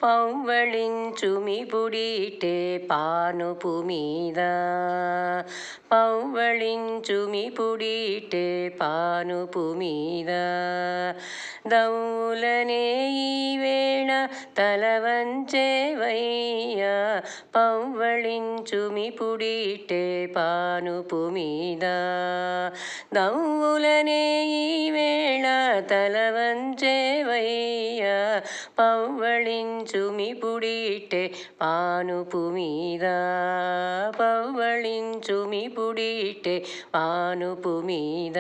పవ్వళించుమిపుడిటే పానుపు మీద పవ్వళించుమిపుడిటే పానుపు మీద దౌలనే ఈవేళ తలవంచేవయ్యా పవ్వళించుమిపుడిటే పానుపు మీద దౌలనే ఈవేళ తలవంచేవయ్యా పవ్వళించుమిపుడిటే పానుపు మీద పవ్వళించుమిపుడిటే పానుపు మీద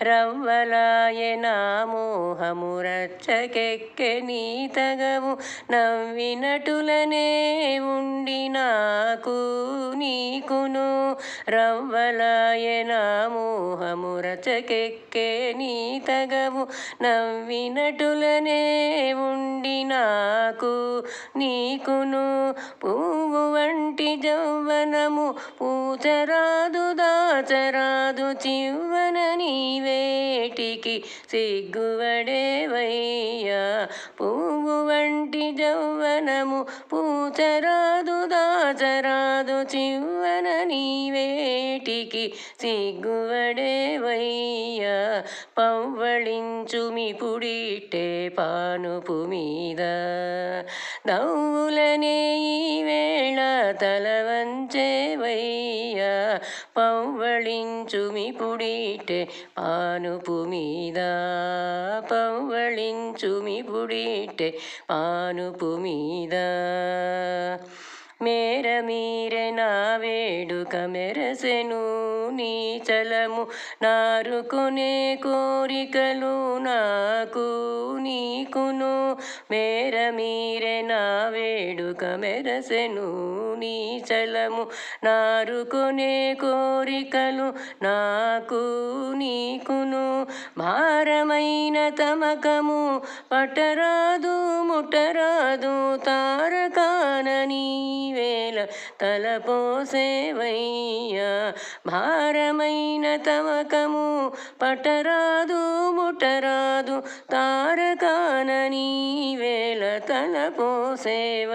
రవ్వలాయనా మోహము రచ్చకెక్కె నీతగవు నవ్వినటులనే ఉండి నాకు నీకును రవ్వలాయనా మోహము రచ్చకెక్కె నీతగవు నవ్వినటులనే ఉండి నాకు నీకును పువ్వు వంటి జౌవనము పూచరాదు దాచరాదు చివ్వన నీవేటికి సిగ్గువడేవయ్యా పువ్వు వంటి జౌవనము పూచరాదు దాచరాదు చివ్వన నీవేటికి సిగ్గువడేవయ్యా పవ్వళించుమిపుడిటే పానుపు మీద దౌలనే ఈవేళ తలవంచేవయ్యా పవ్వళించుమిపుడిటే పానుపు మీద పవ్వళించుమిపుడిటే పానుపు మీద మేర మీరె నా వేడుక మెరసెను నీ చలము నారుకునే కోరికలు నాకు నీకును మేర మీరె నా వేడుక మెరసెను నీ చలము నారుకునే కోరికలు నాకు నీకును భారమైన తమకము పట్టరాదు ముట్టరాదు తారకాన నీవేళ తలపోసేవయ్యా భారమైన తమకము పట్టరాదు ముట్టరాదు తారకాన నీవేళ తలపోసేవయ్యా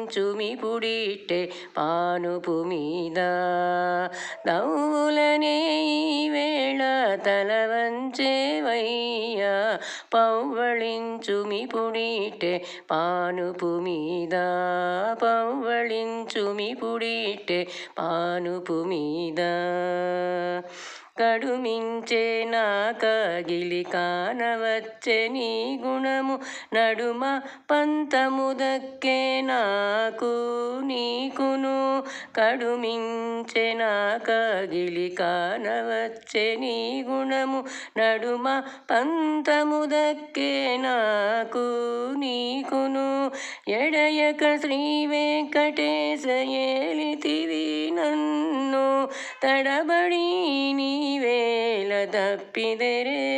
పవ్వళించుమిపుడిటే పానుపు మీద దౌలనే ఈవేళ తలవంచేవయ్యా పవ్వళించుమిపుడిటే పానుపు మీద పవ్వళించుమిపుడిటే పానుపు మీద కడుమించే నా కగిలి కానవచ్చే నీ గుణము నడుమ పంతము దక్కే నాకు నీకును కడుమించే నా కగిలి కానవచ్చే నీ గుణము నడుమ పంతము దక్కే నాకు నీకును ఎడయక శ్రీ వెంకటేశ ఏలితివి నన్ను తడబడి నీవేళ తప్పిదెరేవయ్యా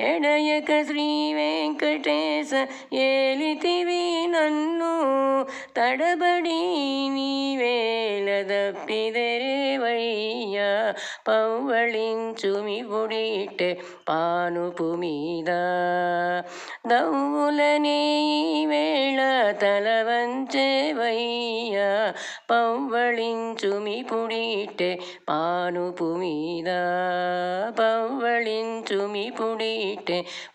ఎడయక శ్రీ వెంకటేశ ఏలితివి నన్ను తడబడి నీవేళ తప్పిదెరేవయ్యా పవ్వళించుమిపుడిటే పానుపు మీద దౌలనే ఈవేళ తలవంచేవయ్యా పవ్వళించుమిపుడిటే పానుపు మీద పవ్వళించుమిపుడిటే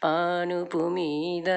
పానుపు మీద